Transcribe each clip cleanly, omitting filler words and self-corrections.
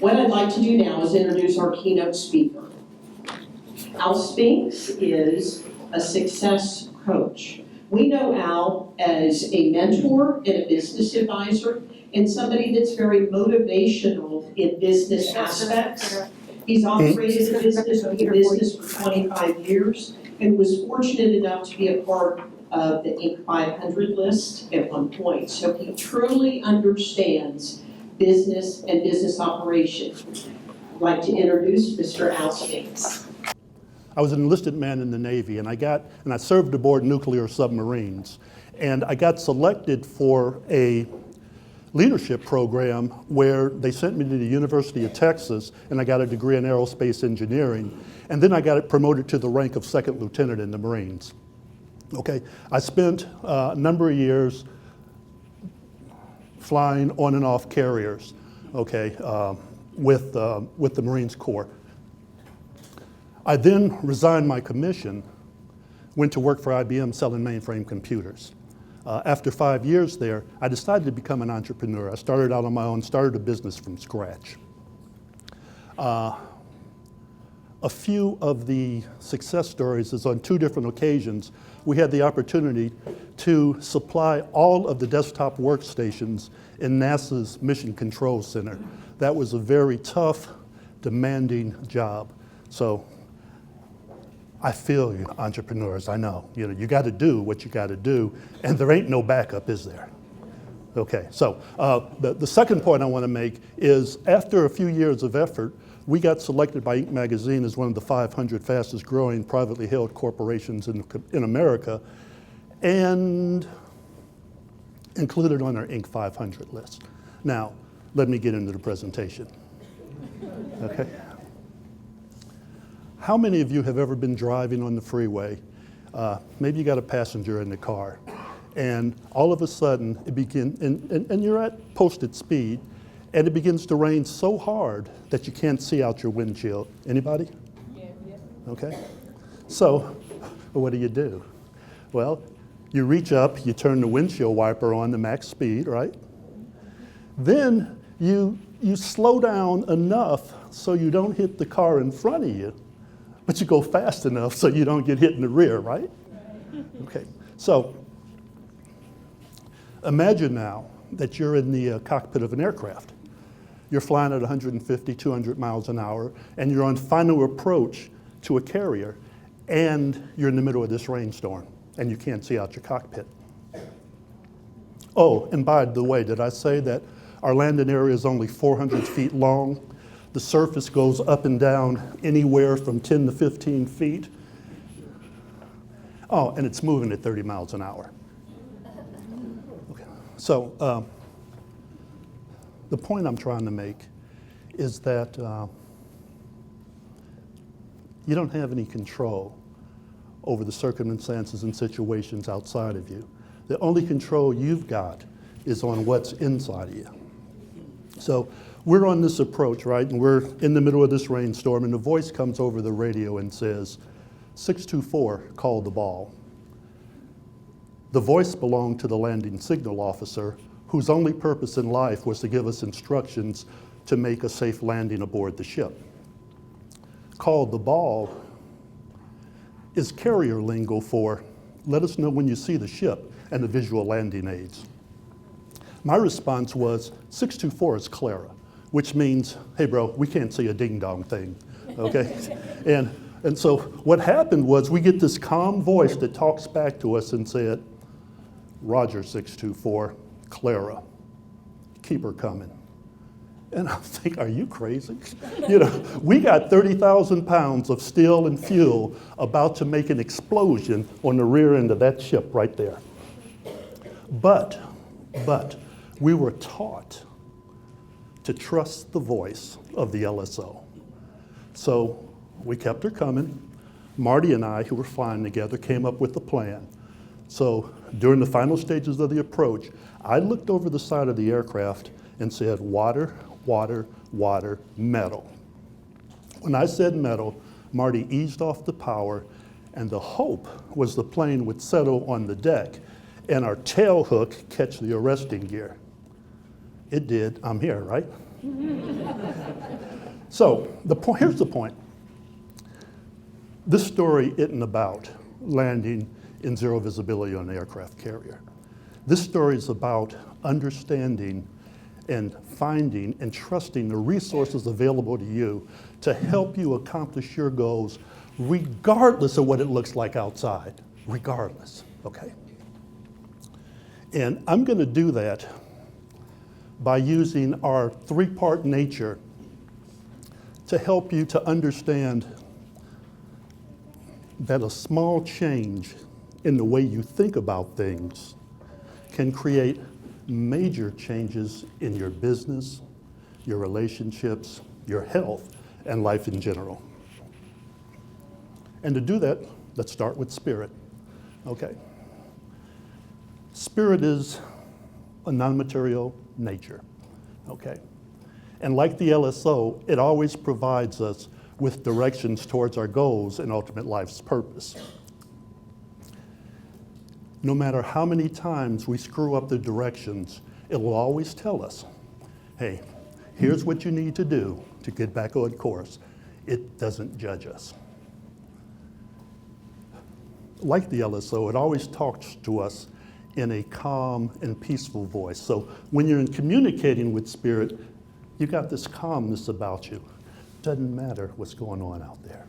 What I'd like to do now is introduce our keynote speaker. Al Spinks is a success coach. We know Al as a mentor and a business advisor and somebody that's very motivational in business aspects. He's operated a business for 25 years and was fortunate enough to be a part of the Inc. 500 list at one point. So he truly understands business and business operation. I'd like to introduce Mr. Al Spinks. I was an enlisted man in the Navy, and I served aboard nuclear submarines. And I got selected for a leadership program where they sent me to the University of Texas, and I got a degree in aerospace engineering. And then I got promoted to the rank of second lieutenant in the Marines. Okay, I spent a number of years flying on and off carriers, okay, with the Marines Corps. I then resigned my commission, went to work for IBM selling mainframe computers. After 5 years there, I decided to become an entrepreneur. I started out on my own, started a business from scratch. A few of the success stories is on 2 different occasions, we had the opportunity to supply all of the desktop workstations in NASA's Mission Control Center. That was a very tough, demanding job. So I feel you, entrepreneurs, I know. You got to do what you got to do, and there ain't no backup, is there? Okay, so the second point I want to make is after a few years of effort, we got selected by Inc. magazine as one of the 500 fastest growing privately held corporations in America and included on our Inc. 500 list. Now, let me get into the presentation. Okay. How many of you have ever been driving on the freeway? Maybe you got a passenger in the car, and all of a sudden it begins, and you're at posted speed, and it begins to rain so hard that you can't see out your windshield. Anybody? Yeah. Okay. So, what do? Well, you reach up, you turn the windshield wiper on to max speed, right? Then you slow down enough so you don't hit the car in front of you, but you go fast enough so you don't get hit in the rear, right? Okay. So, imagine now that you're in the cockpit of an aircraft. You're flying at 150, 200 miles an hour, and you're on final approach to a carrier, and you're in the middle of this rainstorm, and you can't see out your cockpit. Oh, and by the way, did I say that our landing area is only 400 feet long? The surface goes up and down anywhere from 10 to 15 feet. Oh, and it's moving at 30 miles an hour. Okay. So, the point I'm trying to make is that you don't have any control over the circumstances and situations outside of you. The only control you've got is on what's inside of you. So we're on this approach, right? And we're in the middle of this rainstorm, and the voice comes over the radio and says, 624, call the ball. The voice belonged to the landing signal officer, whose only purpose in life was to give us instructions to make a safe landing aboard the ship. Call the ball is carrier lingo for let us know when you see the ship and the visual landing aids. My response was 624 is Clara, which means, hey bro, we can't see a ding-dong thing, okay? and so what happened was we get this calm voice that talks back to us and said, Roger 624, Clara, keep her coming. And I think, are you crazy? We got 30,000 pounds of steel and fuel about to make an explosion on the rear end of that ship right there. But we were taught to trust the voice of the LSO. So we kept her coming. Marty and I, who were flying together, came up with a plan. So during the final stages of the approach, I looked over the side of the aircraft and said, water, water, water, metal. When I said metal, Marty eased off the power, and the hope was the plane would settle on the deck and our tail hook catch the arresting gear. It did. I'm here, right? So here's the point. This story isn't about landing in zero visibility on an aircraft carrier. This story is about understanding and finding and trusting the resources available to you to help you accomplish your goals regardless of what it looks like outside, regardless, okay? And I'm gonna do that by using our three-part nature to help you to understand that a small change in the way you think about things can create major changes in your business, your relationships, your health, and life in general. And to do that, let's start with spirit. Okay. Spirit is a non-material nature, okay? And like the LSO, it always provides us with directions towards our goals and ultimate life's purpose. No matter how many times we screw up the directions, it will always tell us, hey, here's what you need to do to get back on course. It doesn't judge us. Like the LSO, it always talks to us in a calm and peaceful voice. So when you're communicating with spirit, you got this calmness about you. Doesn't matter what's going on out there.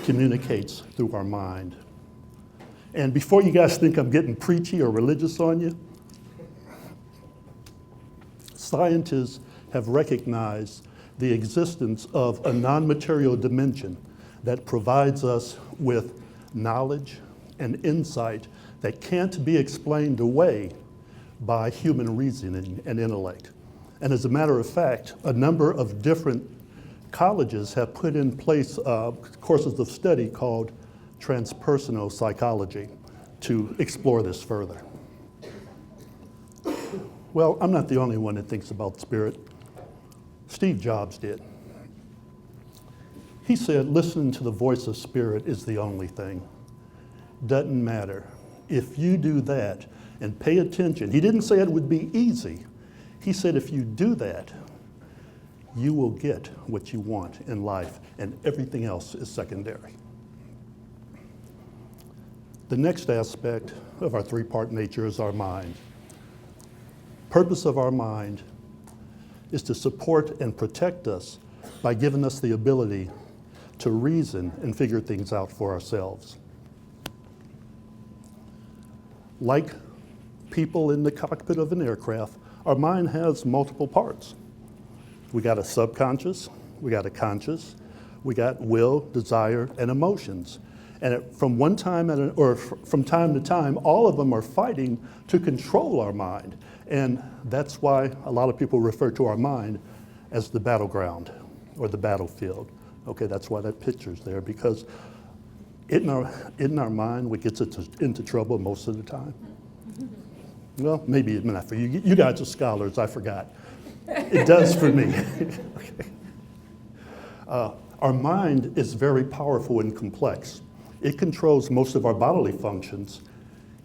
Communicates through our mind. And before you guys think I'm getting preachy or religious on you, scientists have recognized the existence of a non-material dimension that provides us with knowledge and insight that can't be explained away by human reasoning and intellect. And as a matter of fact, a number of different colleges have put in place courses of study called transpersonal psychology to explore this further. Well, I'm not the only one that thinks about spirit. Steve Jobs did. He said, listening to the voice of spirit is the only thing. Doesn't matter. If you do that and pay attention, he didn't say it would be easy. He said if you do that, you will get what you want in life, and everything else is secondary. The next aspect of our three-part nature is our mind. Purpose of our mind is to support and protect us by giving us the ability to reason and figure things out for ourselves. Like people in the cockpit of an aircraft, our mind has multiple parts. We got a subconscious, we got a conscious, we got will, desire, and emotions. And from time to time, all of them are fighting to control our mind. And that's why a lot of people refer to our mind as the battleground or the battlefield. Okay, that's why that picture's there, because in our mind what gets us into trouble most of the time. Well, maybe not for you. You guys are scholars, I forgot. It does for me. Okay. Our mind is very powerful and complex. It controls most of our bodily functions.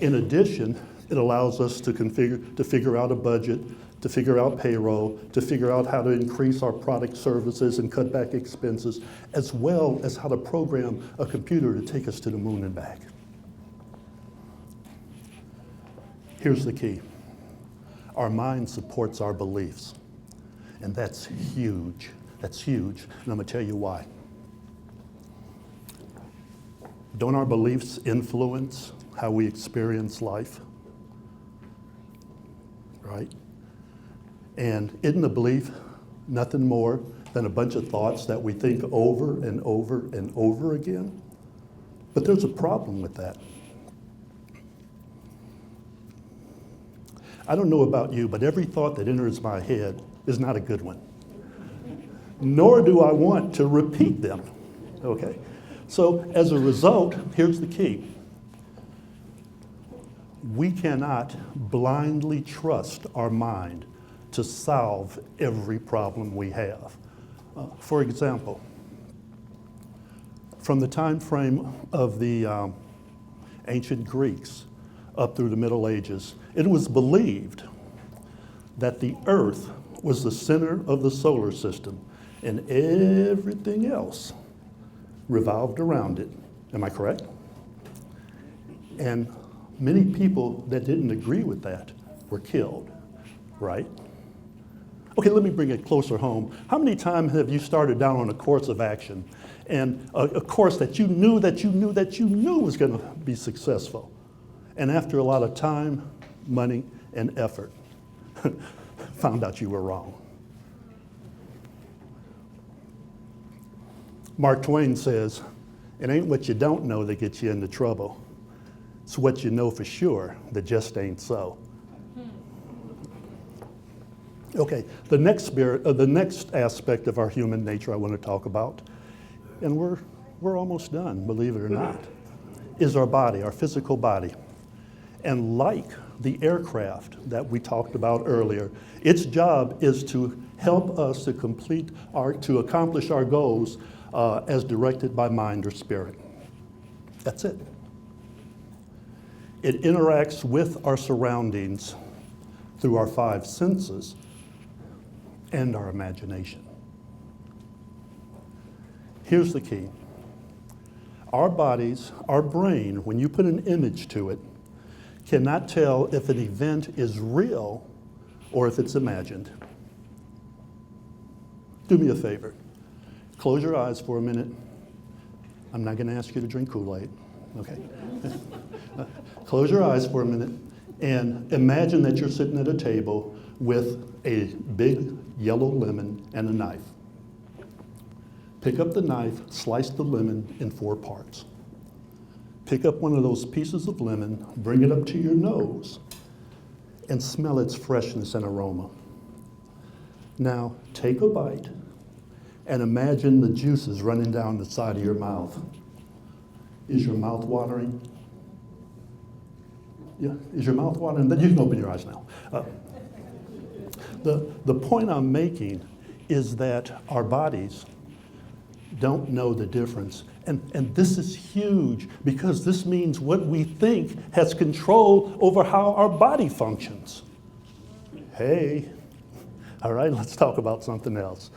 In addition, it allows us to figure out a budget, to figure out payroll, to figure out how to increase our product services and cut back expenses, as well as how to program a computer to take us to the moon and back. Here's the key. Our mind supports our beliefs, and that's huge. That's huge, and I'm gonna tell you why. Don't our beliefs influence how we experience life? Right? And isn't a belief nothing more than a bunch of thoughts that we think over and over and over again? But there's a problem with that. I don't know about you, but every thought that enters my head is not a good one. Nor do I want to repeat them, okay? So as a result, here's the key. We cannot blindly trust our mind to solve every problem we have. For example, from the time frame of the ancient Greeks up through the Middle Ages, it was believed that the Earth was the center of the solar system and everything else revolved around it. Am I correct? And many people that didn't agree with that were killed, right? Okay, let me bring it closer home. How many times have you started down on a course of action and a course that you knew was going to be successful? And after a lot of time, money, and effort, found out you were wrong. Mark Twain says, "It ain't what you don't know that gets you into trouble. It's what you know for sure that just ain't so." Okay, the next aspect of our human nature I want to talk about, and we're almost done, believe it or not, is our body, our physical body. And like the aircraft that we talked about earlier, its job is to help us to accomplish our goals as directed by mind or spirit. That's it. It interacts with our surroundings through our 5 senses and our imagination. Here's the key. Our bodies, our brain, when you put an image to it, cannot tell if an event is real or if it's imagined. Do me a favor. Close your eyes for a minute. I'm not going to ask you to drink Kool-Aid, okay? Close your eyes for a minute and imagine that you're sitting at a table with a big yellow lemon and a knife. Pick up the knife, slice the lemon in 4 parts. Pick up one of those pieces of lemon, bring it up to your nose, and smell its freshness and aroma. Now, take a bite and imagine the juices running down the side of your mouth. Is your mouth watering? Yeah, is your mouth watering? You can open your eyes now. The point I'm making is that our bodies don't know the difference. And this is huge because this means what we think has control over how our body functions. Hey, all right, let's talk about something else.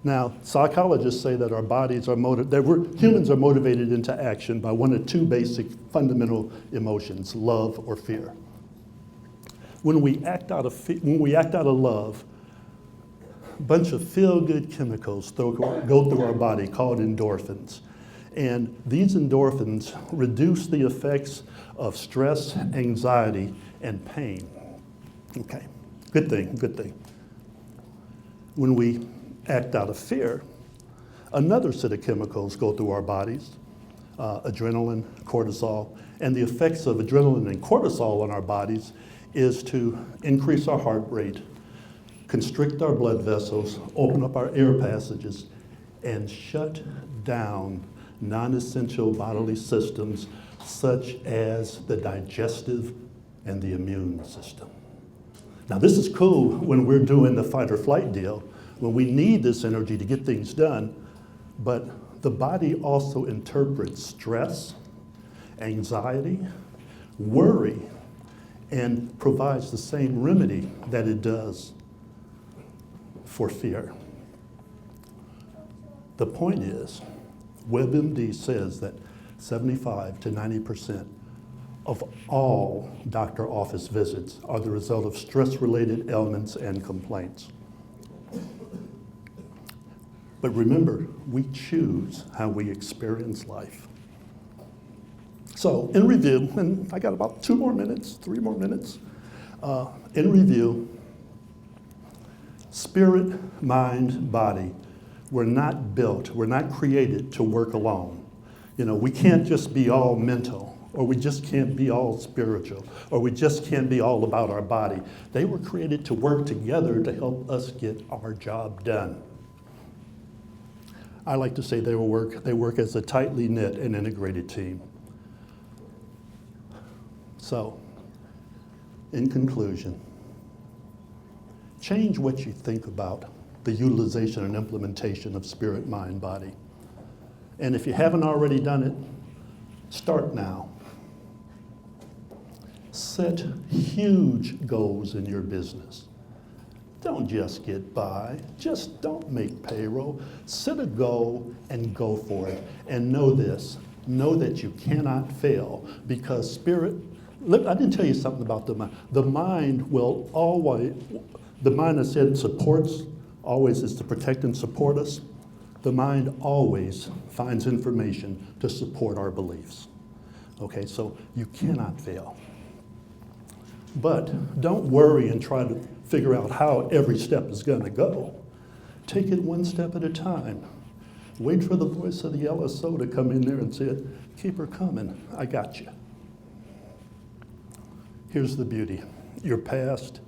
Now, psychologists say that our bodies are humans are motivated into action by one of 2 basic fundamental emotions, love or fear. When we act out of love, a bunch of feel-good chemicals go through our body called endorphins. And these endorphins reduce the effects of stress, anxiety, and pain. Okay, good thing. When we act out of fear, another set of chemicals go through our bodies, adrenaline, cortisol, and the effects of adrenaline and cortisol on our bodies is to increase our heart rate, constrict our blood vessels, open up our air passages, and shut down non-essential bodily systems such as the digestive and the immune system. Now this is cool when we're doing the fight or flight deal, when we need this energy to get things done, but the body also interprets stress, anxiety, worry, and provides the same remedy that it does for fear. The point is, WebMD says that 75 to 90% of all doctor office visits are the result of stress-related ailments and complaints. But remember, we choose how we experience life. So, in review, and I got about 3 more minutes. In review, spirit, mind, body, we're not created to work alone. You know, we can't just be all mental, or we just can't be all spiritual, or we just can't be all about our body. They were created to work together to help us get our job done. I like to say they work as a tightly knit and integrated team. So, in conclusion, change what you think about the utilization and implementation of spirit, mind, body. And if you haven't already done it, start now. Set huge goals in your business. Don't just get by. Just don't make payroll. Set a goal and go for it. And know this, know that you cannot fail because spirit, look, I didn't tell you something about the mind. The mind will always, the mind I said supports, always is to protect and support us. The mind always finds information to support our beliefs. Okay, so you cannot fail. But don't worry and try to figure out how every step is going to go. Take it one step at a time. Wait for the voice of the LSO to come in there and say, keep her coming, I got you. Here's the beauty. Your past,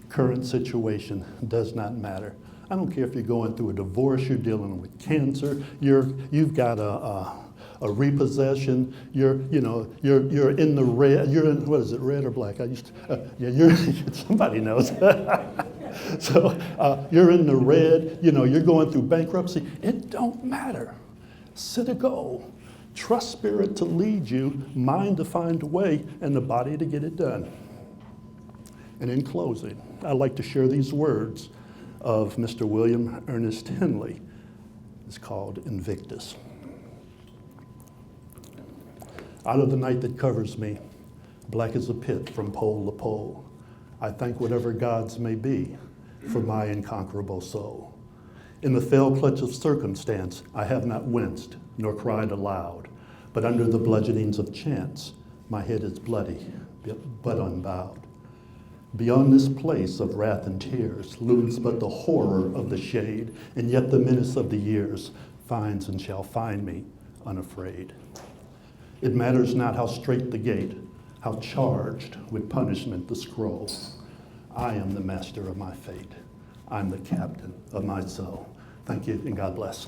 current situation does not matter. I don't care if you're going through a divorce, you're dealing with cancer, you've got a repossession, you're in the red, you're in, what is it, red or black? Somebody knows. So you're in the red, you're going through bankruptcy. It don't matter. Set a goal. Trust spirit to lead you, mind to find a way, and the body to get it done. And in closing, I'd like to share these words of Mr. William Ernest Henley. It's called Invictus. Out of the night that covers me, black as a pit from pole to pole, I thank whatever gods may be for my incomparable soul. In the fell clutch of circumstance, I have not winced nor cried aloud, but under the bludgeonings of chance, my head is bloody, but unbowed. Beyond this place of wrath and tears looms but the horror of the shade, and yet the menace of the years finds and shall find me unafraid. It matters not how straight the gate, how charged with punishment the scroll. I am the master of my fate. I'm the captain of my soul. Thank you, and God bless.